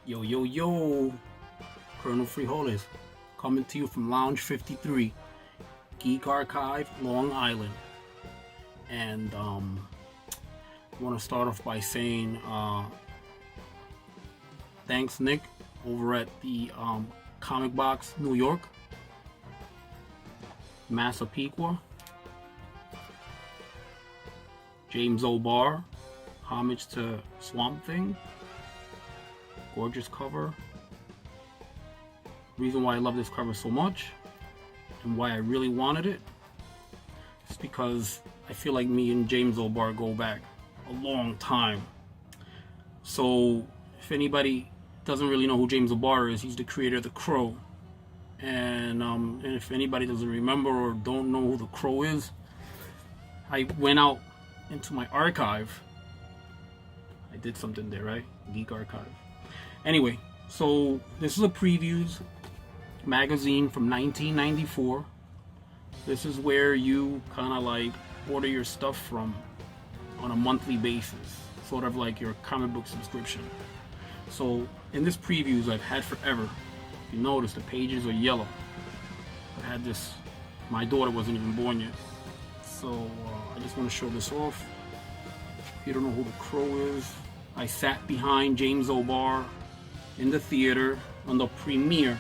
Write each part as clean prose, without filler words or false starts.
Yo, yo, yo, Colonel Frijolez, coming to you from Lounge 53, Geek Archive, Long Island. And I want to start off by saying thanks, Nick, over at the Comic Box New York, Massapequa, James O'Barr, homage to Swamp Thing. Gorgeous cover. Reason why I love this cover so much and why I really wanted it is because I feel like me and James O'Barr go back a long time. So if anybody doesn't really know who James O'Barr is, he's the creator of The Crow. And if anybody doesn't remember or don't know who The Crow is, I went out into my archive. I did something there, right? Geek Archive. Anyway, so this is a previews magazine from 1994. This is where you kind of like order your stuff from on a monthly basis, sort of like your comic book subscription. So in this previews I've had forever. If you notice, the pages are yellow. I had this, my daughter wasn't even born yet. So I just want to show this off. If you don't know who The Crow is, I sat behind James O'Barr in the theater on the premiere,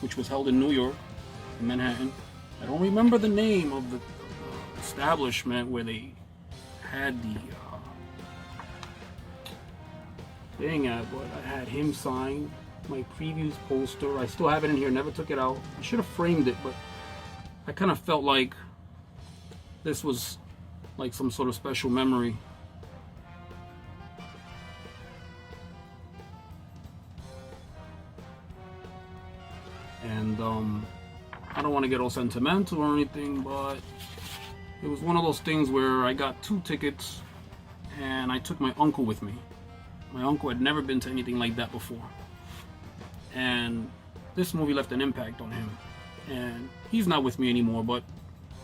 which was held in New York, in Manhattan. I don't remember the name of the establishment where they had the thing at, but I had him sign my previews poster. I still have it in here, never took it out. I should have framed it, but I kind of felt like this was like some sort of special memory. And I don't want to get all sentimental or anything, but it was one of those things where I got 2 tickets and I took my uncle with me. My uncle had never been to anything like that before, and this movie left an impact on him. And he's not with me anymore, but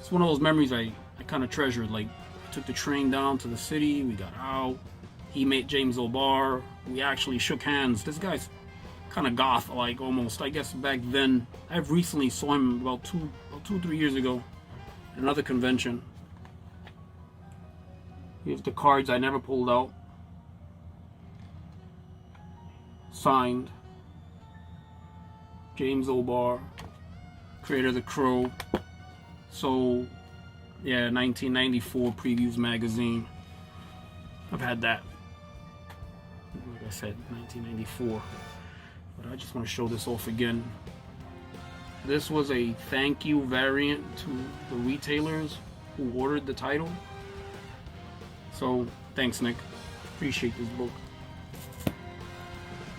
it's one of those memories I kind of treasured. Like, I took the train down to the city, we got out, he met James O'Barr, we actually shook hands. This guy's kind of goth, like, almost, I guess, back then. I've recently saw him about 2-3 years ago at another convention. Here's the cards I never pulled out. Signed, James O'Barr, creator of The Crow. So yeah, 1994 previews magazine. I've had that, like I said, 1994. But I just want to show this off again. This was a thank you variant to the retailers who ordered the title. So thanks, Nick. Appreciate this book.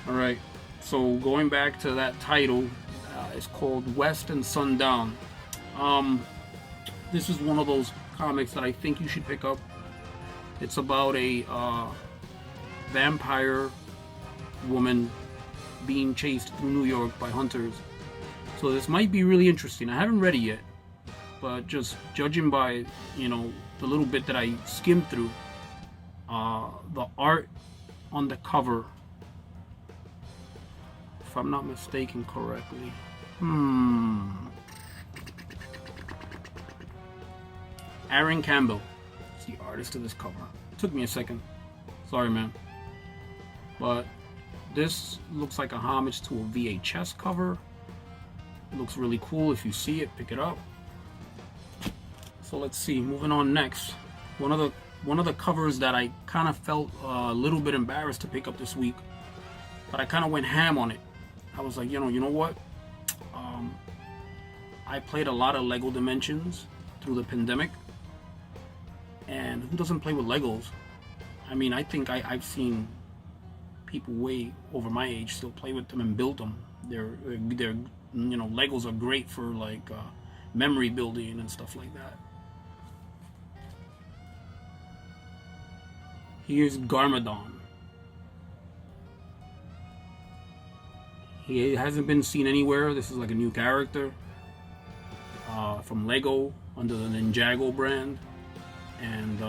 Alright, so going back to that title, it's called West and Sundown. This is one of those comics that I think you should pick up. It's about a vampire woman being chased through New York by hunters. So this might be really interesting. I haven't read it yet, but just judging by, you know, the little bit that I skimmed through, the art on the cover, if I'm not mistaken correctly, Aaron Campbell is the artist of this cover. Took me a second. Sorry, man. But this looks like a homage to a VHS cover. It looks really cool. If you see it, pick it up. So let's see. Moving on next. One of the covers that I kind of felt a little bit embarrassed to pick up this week, but I kind of went ham on it. I was like, you know what? I played a lot of Lego Dimensions through the pandemic, and who doesn't play with Legos? I mean, I think I've seen people way over my age still play with them and build them. They're you know, Legos are great for like memory building and stuff like that. Here's Garmadon. He hasn't been seen anywhere. This is like a new character from Lego under the Ninjago brand. And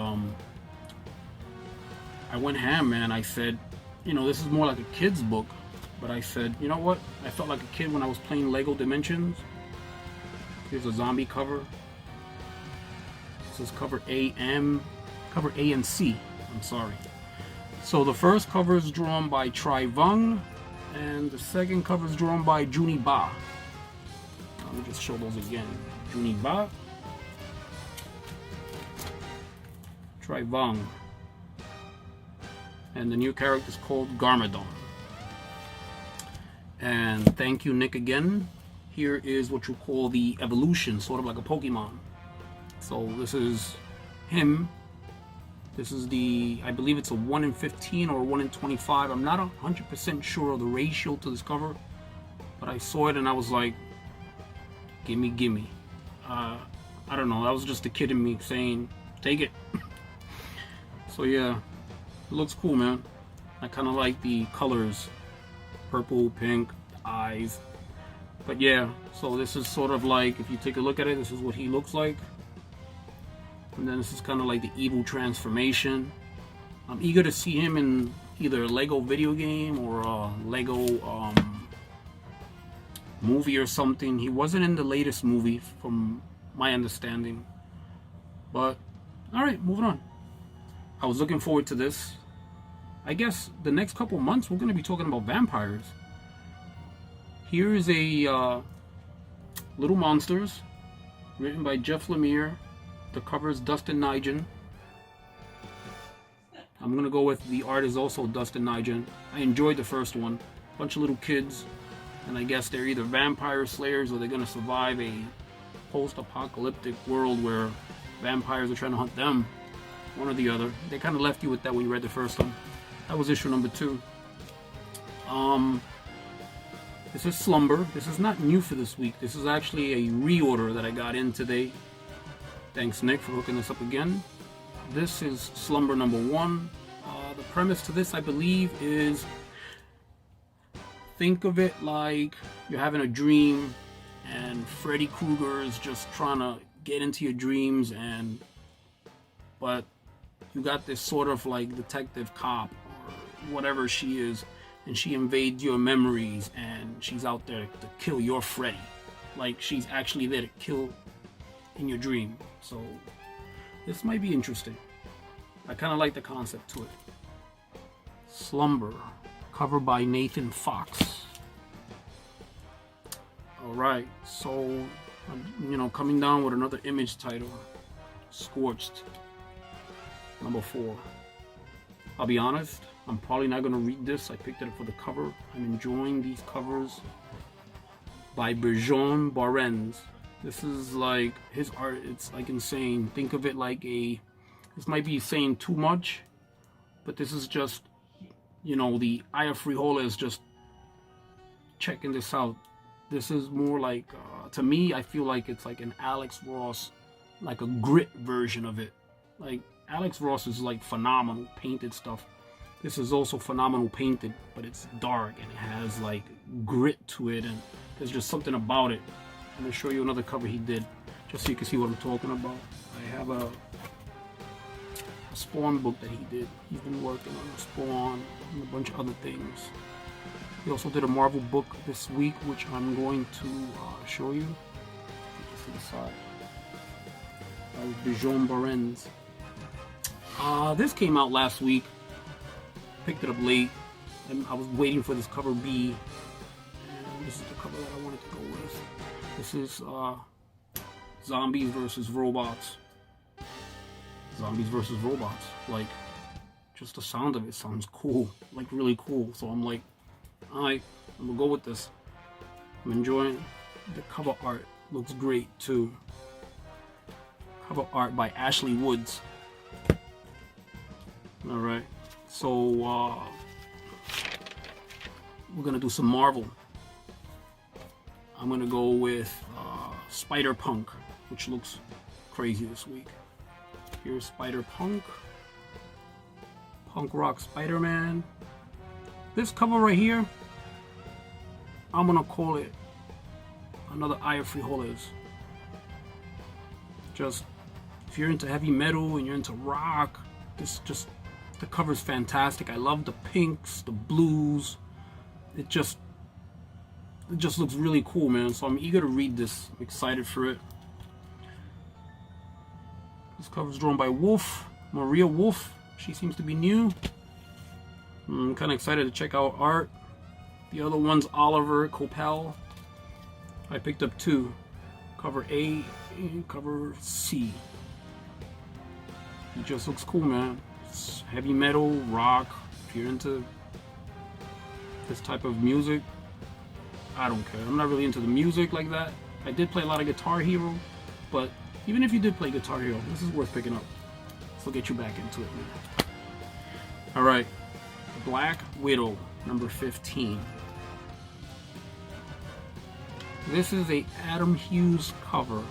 I went ham, man. I said, you know, this is more like a kid's book. But I said, you know what? I felt like a kid when I was playing Lego Dimensions. Here's a zombie cover. This is cover A and C. I'm sorry. So the first cover is drawn by Tri Vung, and the second cover is drawn by Juni Ba. Let me just show those again. Juni Ba, Tri Vung, and the new character is called Garmadon. And thank you, Nick, again. Here is what you call the evolution, sort of like a Pokemon. So this is him. This is the, I believe it's a 1 in 15 or 1 in 25. I'm not 100% sure of the ratio to this cover, but I saw it and I was like, gimme, gimme. I don't know, that was just the kid in me saying, take it. So yeah, it looks cool, man. I kind of like the colors, purple, pink, eyes. But yeah, so this is sort of like, if you take a look at it, this is what he looks like. And then this is kind of like the evil transformation. I'm eager to see him in either a Lego video game or a Lego movie or something. He wasn't in the latest movie from my understanding. But, alright, moving on. I was looking forward to this. I guess the next couple months we're going to be talking about vampires. Here is a Little Monsters, written by Jeff Lemire. The cover is Dustin Nigent. I'm gonna go with the art is also Dustin Nigent. I enjoyed the first one. Bunch of little kids, and I guess they're either vampire slayers or they're gonna survive a post-apocalyptic world where vampires are trying to hunt them. One or the other. They kind of left you with that when you read the first one. That was issue number 2. This is Slumber. This is not new for this week. This is actually a reorder that I got in today. Thanks, Nick, for hooking this up again. This is Slumber number 1. The premise to this, I believe, is think of it like you're having a dream and Freddy Krueger is just trying to get into your dreams, but you got this sort of like detective cop or whatever she is, and she invades your memories and she's out there to kill your Freddy. Like she's actually there to kill in your dream. So this might be interesting. I kind of like the concept to it. Slumber, cover by Nathan Fox. Alright, so coming down with another Image title, Scorched, number 4. I'll be honest, I'm probably not going to read this. I picked it up for the cover. I'm enjoying these covers by Berjon Barens. This is like his art, it's like insane. Think of it like this might be saying too much, but this is just, the Eye of Frijolez just checking this out. This is more like, to me, I feel like it's like an Alex Ross, like a grit version of it. Like, Alex Ross is like phenomenal painted stuff. This is also phenomenal painted, but it's dark and it has like grit to it, and there's just something about it. I'm going to show you another cover he did, just so you can see what I'm talking about. I have a Spawn book that he did. He's been working on a Spawn and a bunch of other things. He also did a Marvel book this week, which I'm going to show you. To the side. That was Berjon Barens. This came out last week. Picked it up late, and I was waiting for this cover B. And this is the cover that I wanted to go with. This is Zombies versus Robots. Zombies versus Robots. Like, just the sound of it sounds cool. Like, really cool. So I'm like, alright, I'm gonna go with this. I'm enjoying the cover art. Looks great too. Cover art by Ashley Woods. Alright, so we're gonna do some Marvel. I'm gonna go with Spider-Punk, which looks crazy this week. Here's Spider-Punk. Punk Rock Spider-Man. This cover right here, I'm gonna call it another Eye of Frijolez. Just, if you're into heavy metal and you're into rock, the cover's fantastic. I love the pinks, the blues, it just looks really cool, man. So I'm eager to read this. I'm excited for it. This cover is drawn by Maria Wolf. She seems to be new. I'm kind of excited to check out art. The other one's Oliver Coipel. I picked up two. Cover A and cover C. It just looks cool, man. It's heavy metal, rock. If you're into this type of music, I don't care. I'm not really into the music like that. I did play a lot of Guitar Hero, but even if you did play Guitar Hero, this is worth picking up. This will get you back into it, man. Alright, Black Widow, number 15. This is a Adam Hughes cover.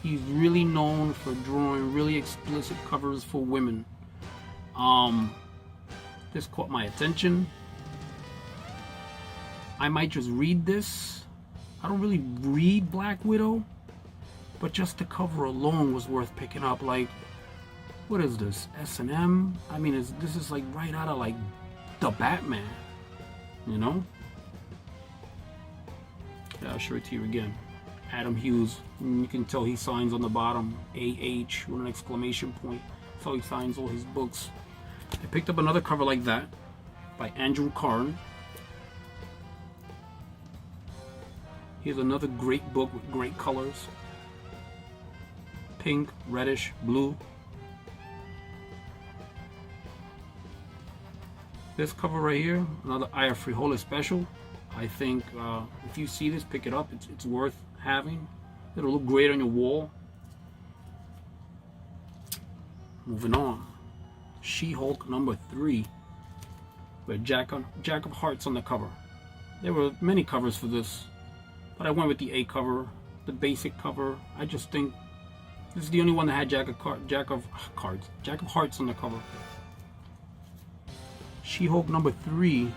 He's really known for drawing really explicit covers for women. This caught my attention. I might just read this. I don't really read Black Widow, but just the cover alone was worth picking up. Like, what is this? S&M? I mean, this is like right out of like the Batman, you know? Yeah, I'll show it to you again. Adam Hughes. You can tell he signs on the bottom AH with an exclamation point. That's how he signs all his books. I picked up another cover like that by Andrew Karn. Here's another great book with great colors. Pink, reddish, blue. This cover right here, another Frijolez special. I think if you see this, pick it up. It's worth having. It'll look great on your wall. Moving on. She-Hulk number 3 with Jack of Hearts on the cover. There were many covers for this, but I went with the A cover, the basic cover. I just think this is the only one that had Jack of Hearts on the cover. She-Hulk number 3,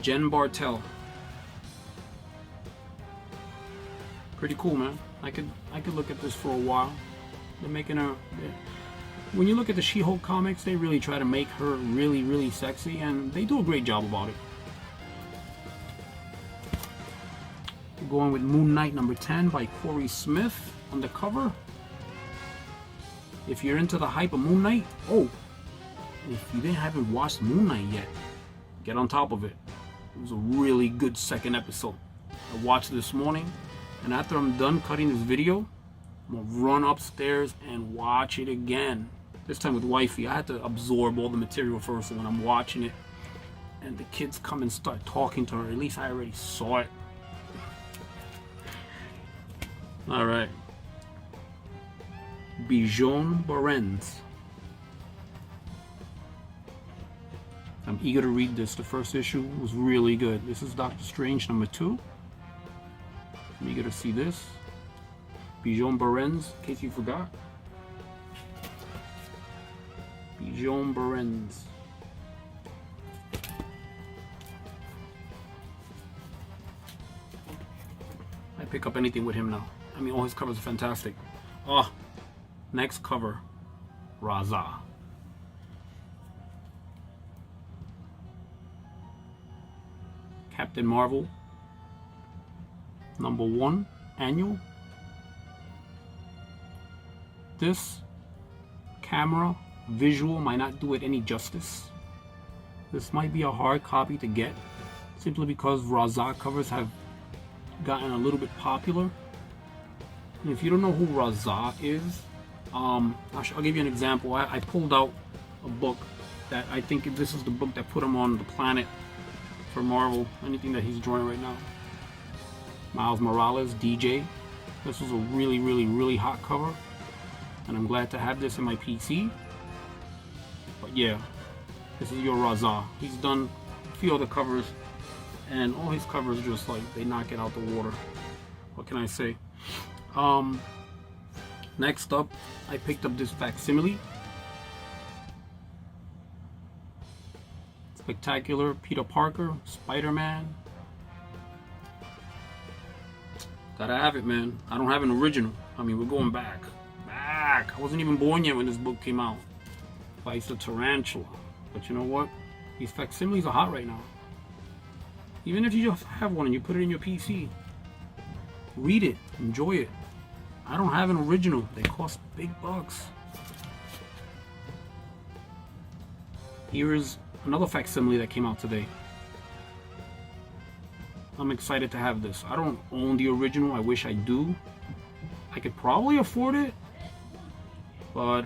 Jen Bartel. Pretty cool, man. I could look at this for a while. They're making her. When you look at the She-Hulk comics, they really try to make her really, really sexy, and they do a great job about it. We're going with Moon Knight number 10 by Corey Smith on the cover. If you're into the hype of Moon Knight, if you haven't watched Moon Knight yet, get on top of it. It was a really good second episode. I watched it this morning, and after I'm done cutting this video, I'm gonna run upstairs and watch it again. This time with wifey. I had to absorb all the material first, so when I'm watching it and the kids come and start talking to her, at least I already saw it. Alright. Bijon Barends. I'm eager to read this. The first issue was really good. This is Doctor Strange number 2. I'm eager to see this. Bijon Barends, in case you forgot. Bijon Barends. I pick up anything with him now. I mean, all his covers are fantastic. Next cover, Raza. Captain Marvel, number 1, annual. This camera visual might not do it any justice. This might be a hard copy to get, simply because Raza covers have gotten a little bit popular. And if you don't know who Raza is, I'll give you an example. I pulled out a book that I think this is the book that put him on the planet for Marvel. Anything that he's drawing right now. Miles Morales, DJ. This was a really, really, really hot cover, and I'm glad to have this in my PC. But yeah, this is your Raza. He's done a few other covers, and all his covers just like they knock it out the water. What can I say? Next up, I picked up this facsimile. Spectacular Peter Parker, Spider-Man. Gotta have it, man. I don't have an original. I mean, we're going back. I wasn't even born yet when this book came out. Vice the Tarantula. But you know what? These facsimiles are hot right now. Even if you just have one and you put it in your PC, read it, enjoy it. I don't have an original. They cost big bucks. Here is another facsimile that came out today. I'm excited to have this. I don't own the original. I wish I do. I could probably afford it. But,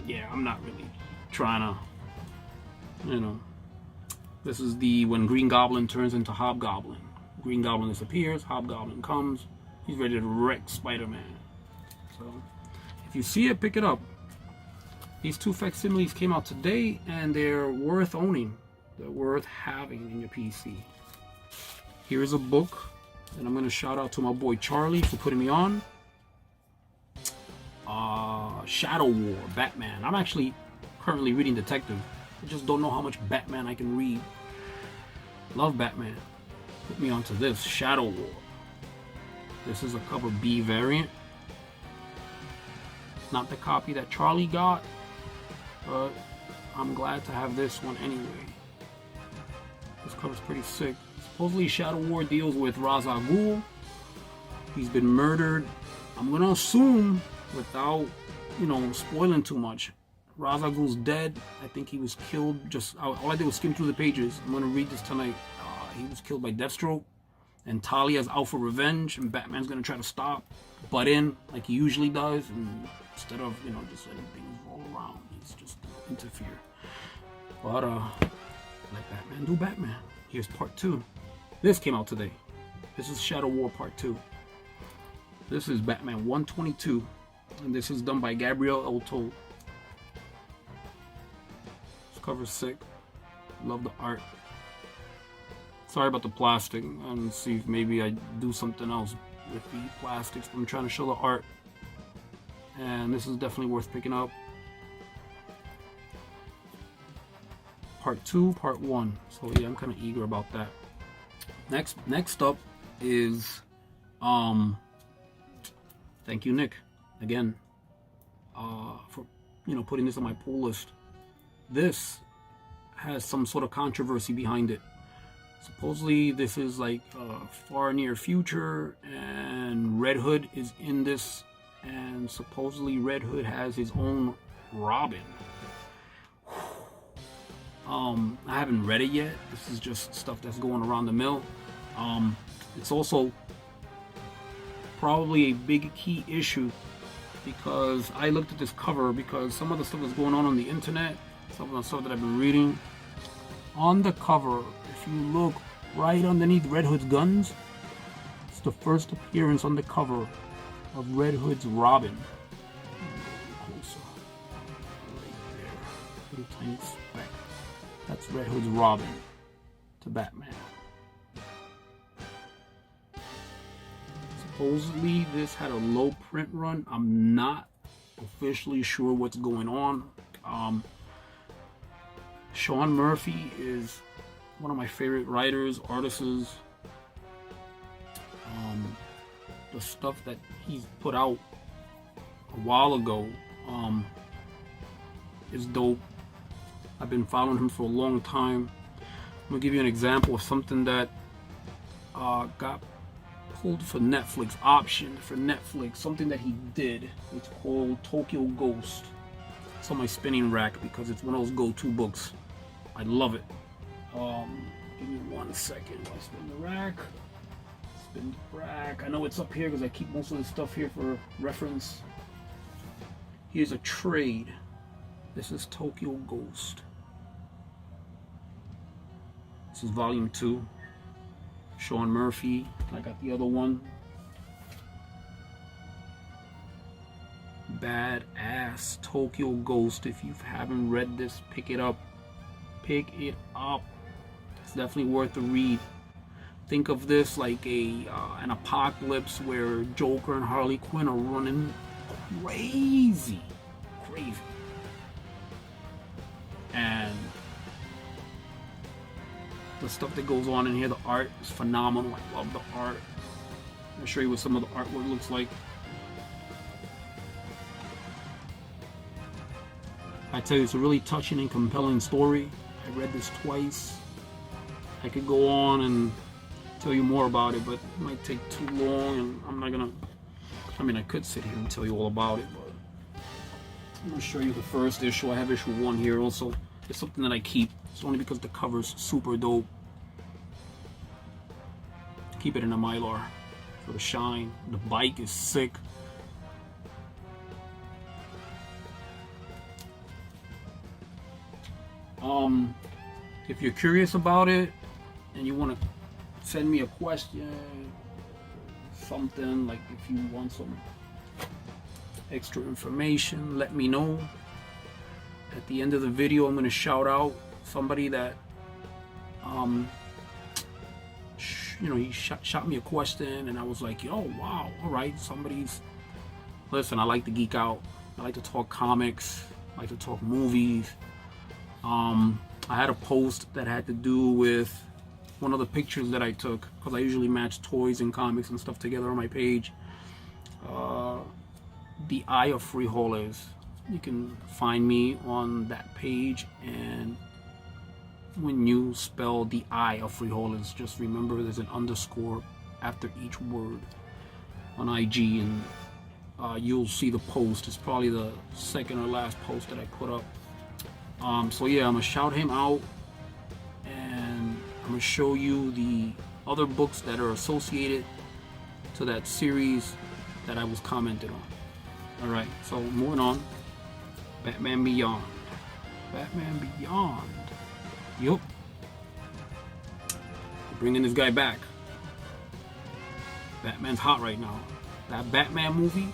yeah, I'm not really trying to, you know. This is the when Green Goblin turns into Hobgoblin. Green Goblin disappears, Hobgoblin comes. He's ready to wreck Spider-Man. So, if you see it, pick it up. These two facsimiles came out today, and they're worth owning. They're worth having in your PC. Here's a book, and I'm going to shout out to my boy Charlie for putting me on. Shadow War, Batman. I'm actually currently reading Detective. I just don't know how much Batman I can read. Love Batman. Put me onto this, Shadow War. This is a cover B variant. Not the copy that Charlie got, but I'm glad to have this one anyway. This cover's pretty sick. Supposedly Shadow War deals with Ra's al Ghul. He's been murdered. I'm gonna assume, without, you know, spoiling too much, Ra's al Ghul's dead. I think he was killed. All I did was skim through the pages. I'm gonna read this tonight. He was killed by Deathstroke, and Talia's out for revenge, and Batman's gonna try to butt in like he usually does, and instead of, you know, just letting things roll around, he's just interfere. But let Batman do Batman. Here's part 2. This came out today. This is Shadow War Part 2. This is Batman 122, and this is done by Gabriel Elto. This cover's sick. Love the art. Sorry about the plastic. And see if maybe I do something else with the plastics. I'm trying to show the art, and this is definitely worth picking up. Part 2, Part 1. So yeah, I'm kind of eager about that. Next up is thank you, Nick, again, for, you know, putting this on my pull list. This has some sort of controversy behind it. Supposedly this is like far near future, and Red Hood is in this, and supposedly Red Hood has his own Robin. I haven't read it yet. This is just stuff that's going around the mill. It's also probably a big key issue, because I looked at this cover because some of the stuff that's going on the internet, some of the stuff that I've been reading. On the cover, if you look right underneath Red Hood's guns, it's the first appearance on the cover of Red Hood's Robin. Closer. Right there. Little tiny speck. That's Red Hood's Robin to Batman. Supposedly this had a low print run. I'm not officially sure what's going on. Sean Murphy is one of my favorite writers, artists. The stuff that he's put out a while ago is dope. I've been following him for a long time. I'm gonna give you an example of something that got pulled for Netflix, optioned for Netflix, something that he did. It's called Tokyo Ghost. It's on my spinning rack because it's one of those go-to books. I love it. Give me 1 second. I spin the rack. Spin the rack. I know it's up here because I keep most of this stuff here for reference. Here's a trade. This is Tokyo Ghost. This is volume 2. Sean Murphy. I got the other one. Badass Tokyo Ghost. If you haven't read this, pick it up. Pick it up. It's definitely worth a read. Think of this like an apocalypse where Joker and Harley Quinn are running crazy. And the stuff that goes on in here, the art is phenomenal. I love the art. I'll show you what some of the artwork looks like. I tell you, it's a really touching and compelling story. I read this twice. I could go on and tell you more about it, but it might take too long, and I'm not gonna. I mean, I could sit here and tell you all about it, but I'm gonna show you the first issue. I have issue 1 here also. It's something that I keep. It's only because the cover's super dope. Keep it in a Mylar for the shine. The bike is sick. If you're curious about it and you want to send me a question, something like if you want some extra information, let me know. At the end of the video, I'm going to shout out somebody that you know, he shot me a question, and I was like, yo, wow, all right, somebody's. Listen, I like to geek out. I like to talk comics. I like to talk movies. I had a post that had to do with one of the pictures that I took, because I usually match toys and comics and stuff together on my page. The Eye of Frijolez. You can find me on that page, and when you spell the Eye of Frijolez, just remember there's an underscore after each word on IG, and you'll see the post. It's probably the second or last post that I put up. So yeah, I'm gonna shout him out, and I'm gonna show you the other books that are associated to that series that I was commented on. Alright, so moving on. Batman Beyond. Batman Beyond. Yup. Bringing this guy back. Batman's hot right now. That Batman movie,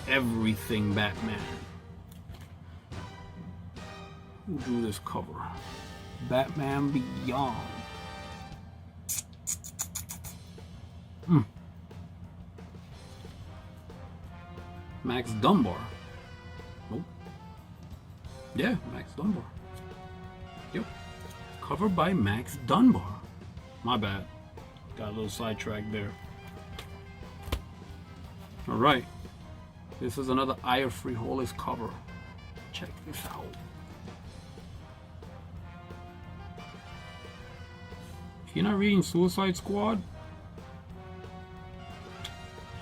everything Batman. Who drew this cover? Batman Beyond. Max Dunbar. Nope. Yeah, Max Dunbar. Yep. Cover by Max Dunbar. My bad. Got a little sidetracked there. Alright. This is another Eye of Frijolez cover. Check this out. If you're not reading Suicide Squad,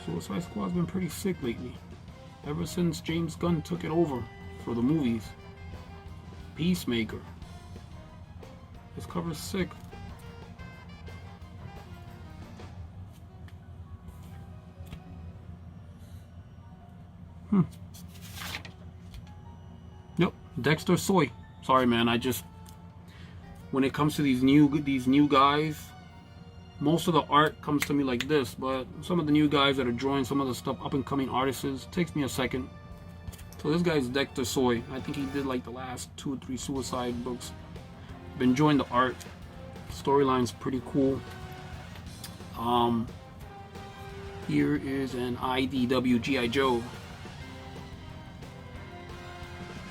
Suicide Squad's been pretty sick lately. Ever since James Gunn took it over for the movies. Peacemaker. This cover's sick. Yep, Dexter Soy. Sorry, man. When it comes to these new guys, most of the art comes to me like this, but some of the new guys that are drawing some of the stuff, up and coming artists, it takes me a second. So this guy's Dexter Soy. I think he did like the last 2 or 3 Suicide books. Been enjoying the art. Storyline's pretty cool. Here is an IDW G.I. Joe.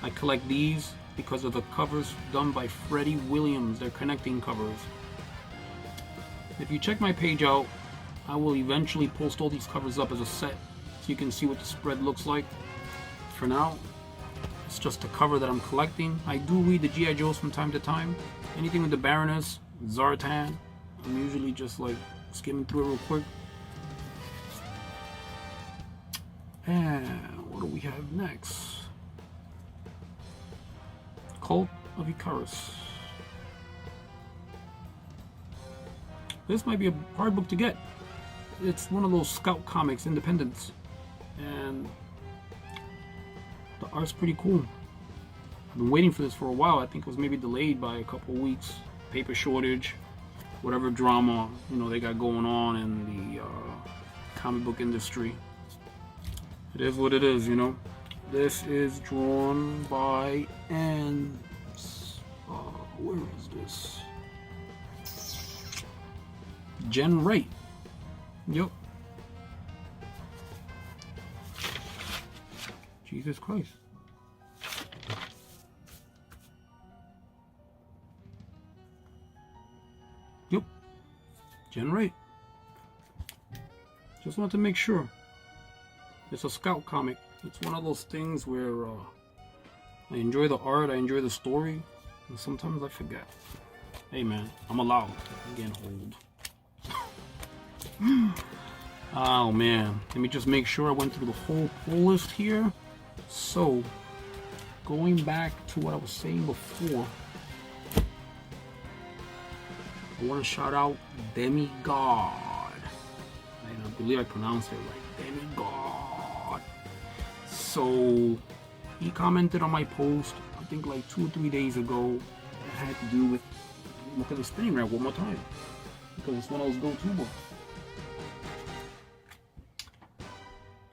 I collect these because of the covers done by Freddie Williams. They're connecting covers. If you check my page out, I will eventually post all these covers up as a set so you can see what the spread looks like. For now, it's just a cover that I'm collecting. I do read the G.I. Joes from time to time. Anything with the Baroness, Zartan, I'm usually just like skimming through it real quick. And what do we have next? Cult of Icarus. This might be a hard book to get. It's one of those Scout Comics independents, and the art's pretty cool. I've been waiting for this for a while. I think it was maybe delayed by a couple of weeks. Paper shortage, whatever drama they got going on in the comic book industry. It is what it is, This is drawn by where is this? Jen Wright. Yep. Jesus Christ. Yep. Jen Wright. Just wanted to make sure. It's a Scout comic. It's one of those things where I enjoy the art, I enjoy the story, and sometimes I forget. Hey man, I'm allowed. I'm getting old. Oh man, let me just make sure I went through the whole pull list here. So, going back to what I was saying before, I want to shout out Demigod. And I believe I pronounced it right, Demigod. So, he commented on my post, I think like 2 or 3 days ago. It had to do with, look at the spinning rack one more time, because it's one of those go-to books.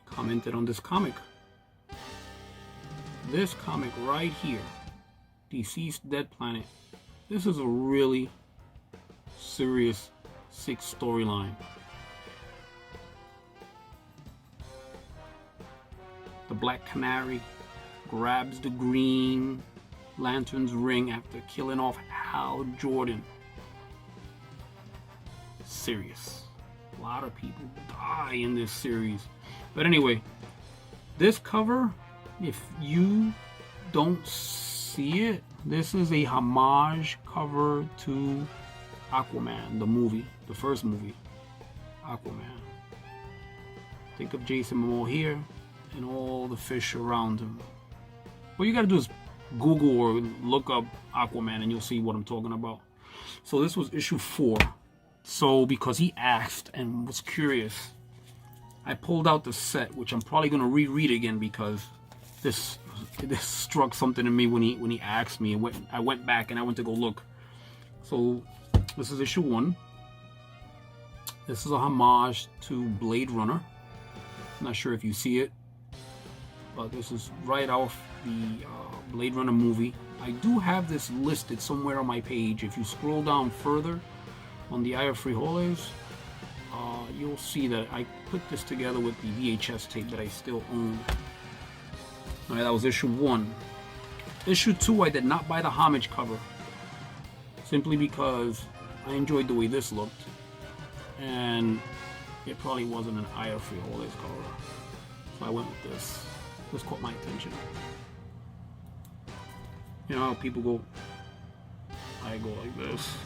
Commented on this comic. This comic right here, Deceased Dead Planet. This is a really serious 6 storyline. The Black Canary grabs the Green Lantern's ring after killing off Hal Jordan. Serious. A lot of people die in this series. But anyway, this cover, if you don't see it, this is a homage cover to Aquaman, the movie, the first movie, Aquaman. Think of Jason Momoa here and all the fish around him. What you gotta do is Google or look up Aquaman and you'll see what I'm talking about. So this was issue 4. So because he asked and was curious, I pulled out the set, which I'm probably gonna reread again because this struck something in me when he asked me. I went back and I went to go look. So this is issue 1. This is a homage to Blade Runner. I'm not sure if you see it, but this is right off the Blade Runner movie. I do have this listed somewhere on my page. If you scroll down further on the Eye of Frijolez, you'll see that I put this together with the VHS tape that I still own. Alright, that was issue 1. Issue 2, I did not buy the homage cover, simply because I enjoyed the way this looked, and it probably wasn't an Eye of Frijolez cover, so I went with this. This caught my attention. You know how people go, I go like this.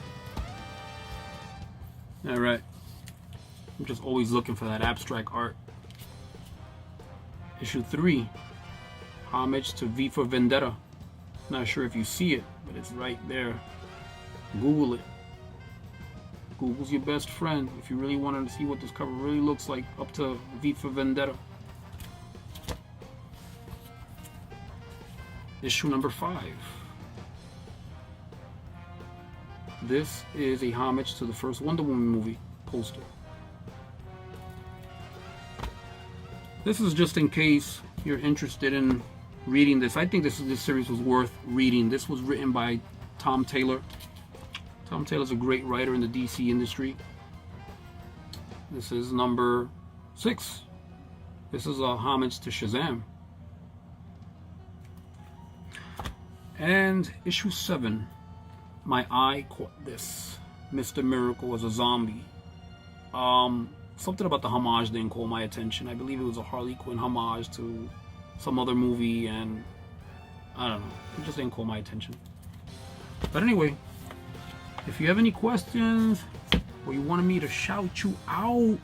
Alright. I'm just always looking for that abstract art. Issue 3. Homage to V for Vendetta. Not sure if you see it, but it's right there. Google it. Google's your best friend if you really wanted to see what this cover really looks like up to V for Vendetta. Issue number 5. This is a homage to the first Wonder Woman movie poster. This is just in case you're interested in reading this. I think this series was worth reading. This was written by Tom Taylor. Tom Taylor's a great writer in the DC industry. This is number 6. This is a homage to Shazam. And issue 7. My eye caught this. Mr. Miracle as a zombie. Something about the homage didn't call my attention. I believe it was a Harley Quinn homage to some other movie, and I don't know. It just didn't call my attention. But anyway, if you have any questions or you wanted me to shout you out,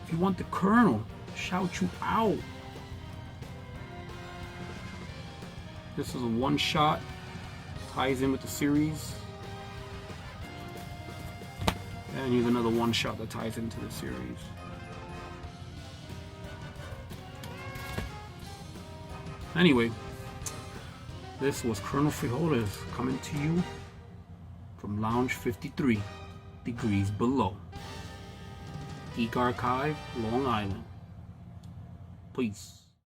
if you want the Colonel to shout you out, this is a one-shot, ties in with the series. And here's another one-shot that ties into the series. Anyway, this was Colonel Frijolez coming to you from Lounge 53 degrees below. Geek Archive, Long Island. Peace.